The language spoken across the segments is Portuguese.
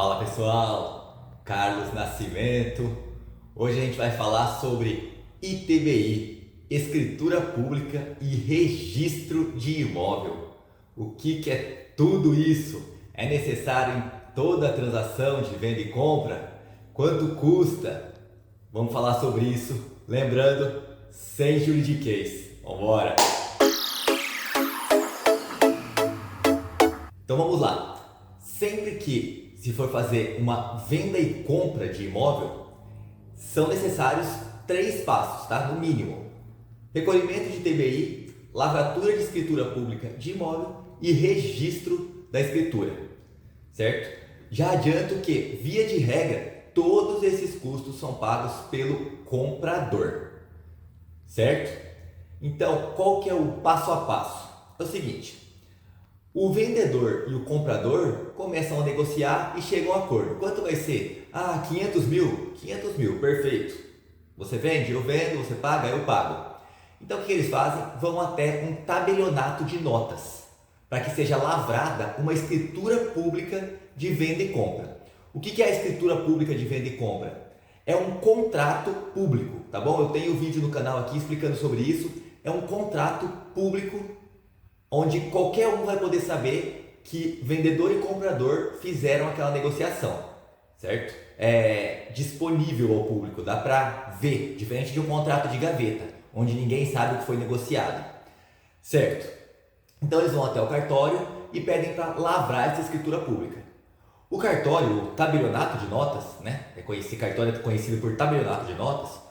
Fala pessoal, Carlos Nascimento. Hoje a gente vai falar sobre ITBI, Escritura Pública e Registro de Imóvel. O que é tudo isso? É necessário em toda transação de venda e compra? Quanto custa? Vamos falar sobre isso, lembrando, sem juridiquês. Vambora! Então vamos lá. Sempre que se for fazer uma venda e compra de imóvel, são necessários 3 passos, tá? No mínimo. Recolhimento de TBI, lavratura de escritura pública de imóvel e registro da escritura, certo? Já adianto que, via de regra, todos esses custos são pagos pelo comprador, certo? Então, qual que é o passo a passo? É o seguinte: o vendedor e o comprador começam a negociar e chegam a um acordo. Quanto vai ser? 500 mil? 500 mil, perfeito. Você vende? Eu vendo. Você paga? Eu pago. Então o que eles fazem? Vão até um tabelionato de notas, para que seja lavrada uma escritura pública de venda e compra. O que é a escritura pública de venda e compra? É um contrato público, tá bom? Eu tenho um vídeo no canal aqui explicando sobre isso. É um contrato público onde qualquer um vai poder saber que vendedor e comprador fizeram aquela negociação, certo? É disponível ao público, dá para ver, diferente de um contrato de gaveta, onde ninguém sabe o que foi negociado, certo? Então eles vão até o cartório e pedem para lavrar essa escritura pública. O cartório, o tabelionato de notas, né? Esse cartório é conhecido por tabelionato de notas.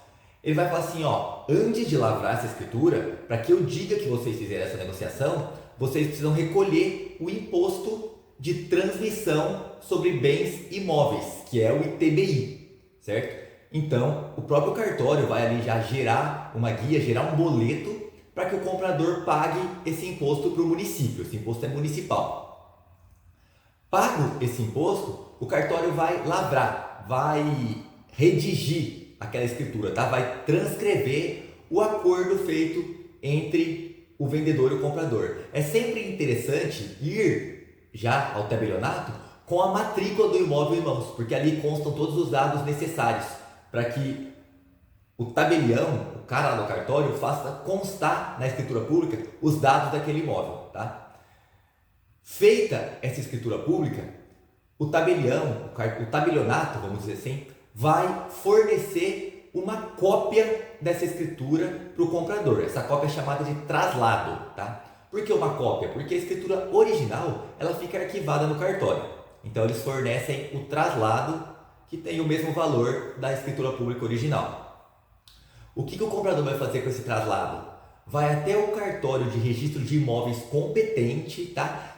Ele vai falar assim, antes de lavrar essa escritura, para que eu diga que vocês fizeram essa negociação, vocês precisam recolher o imposto de transmissão sobre bens imóveis, que é o ITBI, certo? Então, o próprio cartório vai ali já gerar uma guia, gerar um boleto para que o comprador pague esse imposto para o município. Esse imposto é municipal. Pago esse imposto, o cartório vai lavrar, vai redigir aquela escritura, tá? Vai transcrever o acordo feito entre o vendedor e o comprador. É sempre interessante ir já ao tabelionato com a matrícula do imóvel em mãos, porque ali constam todos os dados necessários para que o tabelião, o cara lá do cartório, faça constar na escritura pública os dados daquele imóvel, tá? Feita essa escritura pública, o tabelião, o tabelionato, vamos dizer assim, vai fornecer uma cópia dessa escritura para o comprador. Essa cópia é chamada de traslado, tá? Por que uma cópia? Porque a escritura original ela fica arquivada no cartório. Então eles fornecem o traslado que tem o mesmo valor da escritura pública original. O que o comprador vai fazer com esse traslado? Vai até o cartório de registro de imóveis competente, tá?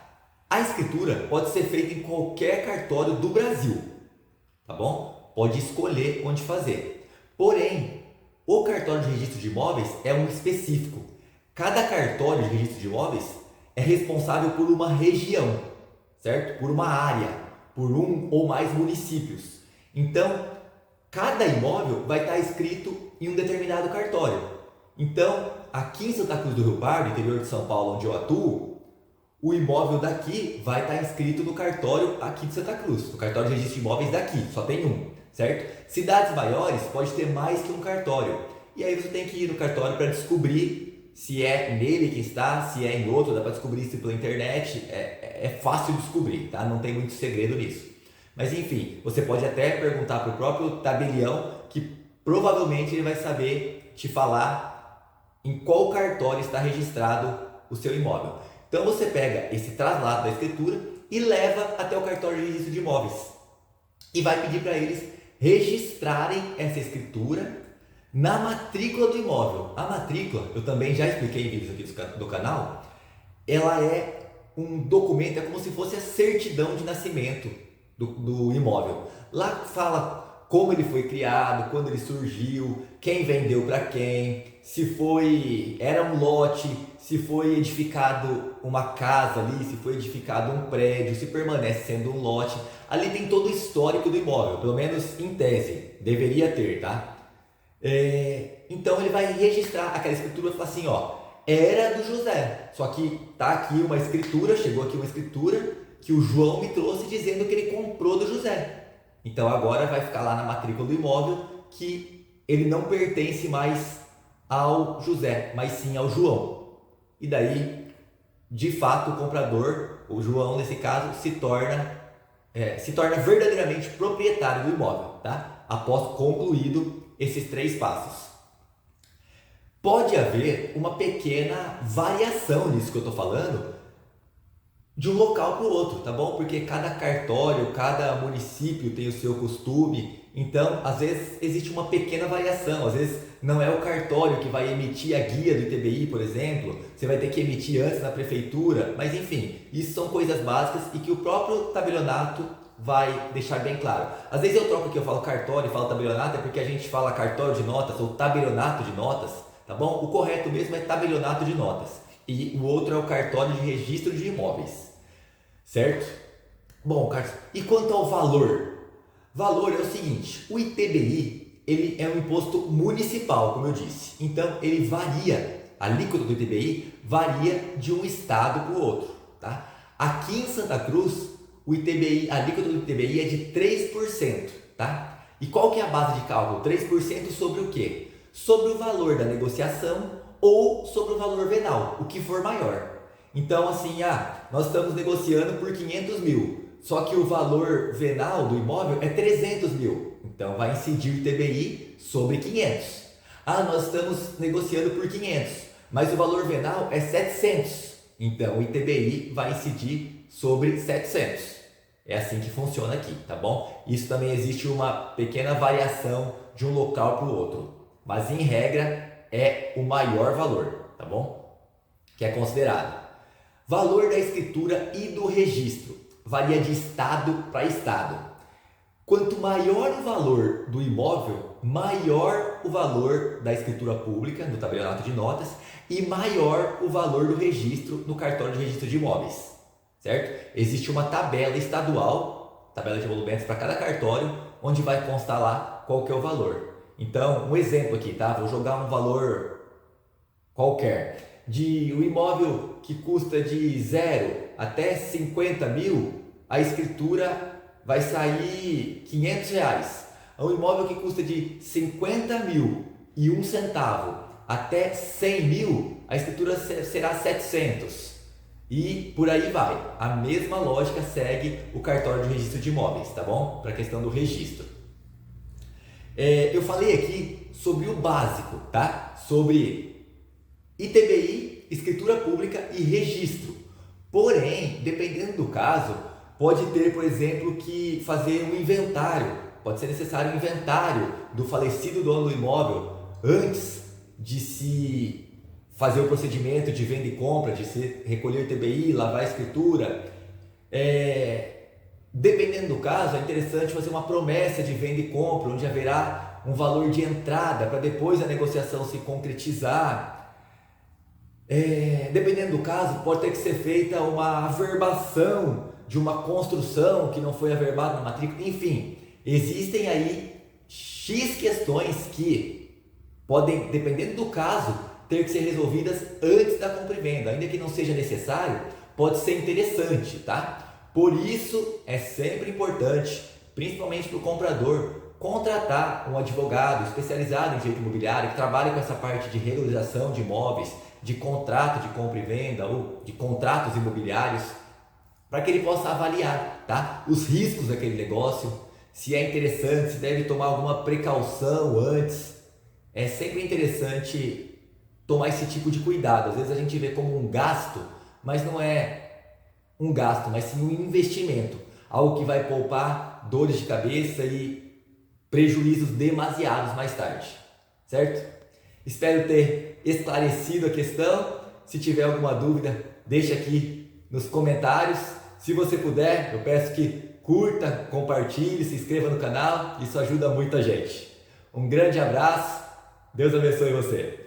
A escritura pode ser feita em qualquer cartório do Brasil, tá bom? Pode escolher onde fazer. Porém, o cartório de registro de imóveis é um específico. Cada cartório de registro de imóveis é responsável por uma região, certo? Por uma área, por um ou mais municípios. Então, cada imóvel vai estar escrito em um determinado cartório. Então, aqui em Santa Cruz do Rio Pardo, interior de São Paulo, onde eu atuo, o imóvel daqui vai estar inscrito no cartório aqui de Santa Cruz, no cartório de registro de imóveis daqui, só tem um, certo? Cidades maiores pode ter mais que um cartório, e aí você tem que ir no cartório para descobrir se é nele que está, se é em outro, dá para descobrir isso pela internet, é fácil descobrir, tá? Não tem muito segredo nisso. Mas enfim, você pode até perguntar para o próprio tabelião, que provavelmente ele vai saber te falar em qual cartório está registrado o seu imóvel. Então você pega esse traslado da escritura e leva até o cartório de registro de imóveis e vai pedir para eles registrarem essa escritura na matrícula do imóvel. A matrícula, eu também já expliquei em vídeos aqui do canal, ela é um documento, é como se fosse a certidão de nascimento do imóvel. Lá fala como ele foi criado, quando ele surgiu, quem vendeu para quem, se era um lote, se foi edificado uma casa ali, se foi edificado um prédio, se permanece sendo um lote. Ali tem todo o histórico do imóvel, pelo menos em tese, deveria ter, tá? Então ele vai registrar aquela escritura e falar assim, era do José, só que tá aqui uma escritura, chegou aqui uma escritura que o João me trouxe dizendo que ele comprou do José. Então agora vai ficar lá na matrícula do imóvel que ele não pertence mais ao José, mas sim ao João. E daí, de fato, o comprador, o João nesse caso, se torna verdadeiramente proprietário do imóvel, tá? Após concluído esses 3 passos. Pode haver uma pequena variação nisso que eu estou falando, de um local para o outro, tá bom? Porque cada cartório, cada município tem o seu costume, então às vezes existe uma pequena variação, às vezes não é o cartório que vai emitir a guia do ITBI, por exemplo, você vai ter que emitir antes na prefeitura, mas enfim, isso são coisas básicas e que o próprio tabelionato vai deixar bem claro. Às vezes eu troco aqui, eu falo cartório e falo tabelionato, é porque a gente fala cartório de notas ou tabelionato de notas, tá bom? O correto mesmo é tabelionato de notas. E o outro é o cartório de registro de imóveis, certo? Bom, Carlos, e quanto ao valor? Valor é o seguinte, o ITBI ele é um imposto municipal, como eu disse, então ele varia, a alíquota do ITBI varia de um estado para o outro, tá? Aqui em Santa Cruz, o ITBI, a alíquota do ITBI é de 3%, tá? E qual que é a base de cálculo? 3% sobre o quê? Sobre o valor da negociação ou sobre o valor venal, o que for maior. Então assim, nós estamos negociando por 500 mil, só que o valor venal do imóvel é 300 mil, então vai incidir o ITBI sobre 500. Nós estamos negociando por 500, mas o valor venal é 700, então o ITBI vai incidir sobre 700. É assim que funciona aqui, tá bom? Isso também existe uma pequena variação de um local para o outro, mas em regra é o maior valor, tá bom? Que é considerado. Valor da escritura e do registro varia de estado para estado. Quanto maior o valor do imóvel, maior o valor da escritura pública no tabelionato de notas e maior o valor do registro no cartório de registro de imóveis, certo? Existe uma tabela estadual, tabela de emolumentos para cada cartório, onde vai constar lá qual que é o valor. Então, um exemplo aqui, tá? Vou jogar um valor qualquer. De um imóvel que custa de 0 até 50 mil, a escritura vai sair R$500. Um imóvel que custa de 50 mil e 1 centavo até 100 mil, a escritura será 700. E por aí vai. A mesma lógica segue o cartório de registro de imóveis, tá bom? Para a questão do registro. Eu falei aqui sobre o básico, tá? Sobre ITBI, escritura pública e registro. Porém, dependendo do caso, pode ter, por exemplo, que fazer um inventário. Pode ser necessário um inventário do falecido dono do imóvel antes de se fazer o procedimento de venda e compra, de se recolher o ITBI, lavar a escritura. Dependendo do caso, é interessante fazer uma promessa de venda e compra, onde haverá um valor de entrada para depois a negociação se concretizar. Dependendo do caso, pode ter que ser feita uma averbação de uma construção que não foi averbada na matrícula. Enfim, existem aí X questões que podem, dependendo do caso, ter que ser resolvidas antes da compra e venda. Ainda que não seja necessário, pode ser interessante, tá? Por isso, é sempre importante, principalmente para o comprador, contratar um advogado especializado em direito imobiliário que trabalhe com essa parte de regularização de imóveis, de contrato de compra e venda ou de contratos imobiliários, para que ele possa avaliar, tá? Os riscos daquele negócio, se é interessante, se deve tomar alguma precaução antes. É sempre interessante tomar esse tipo de cuidado. Às vezes a gente vê como um gasto, mas não é um gasto, mas sim um investimento, algo que vai poupar dores de cabeça e prejuízos demasiados mais tarde, certo? Espero ter esclarecido a questão. Se tiver alguma dúvida, deixa aqui nos comentários. Se você puder, eu peço que curta, compartilhe, se inscreva no canal, isso ajuda muita gente. Um grande abraço, Deus abençoe você.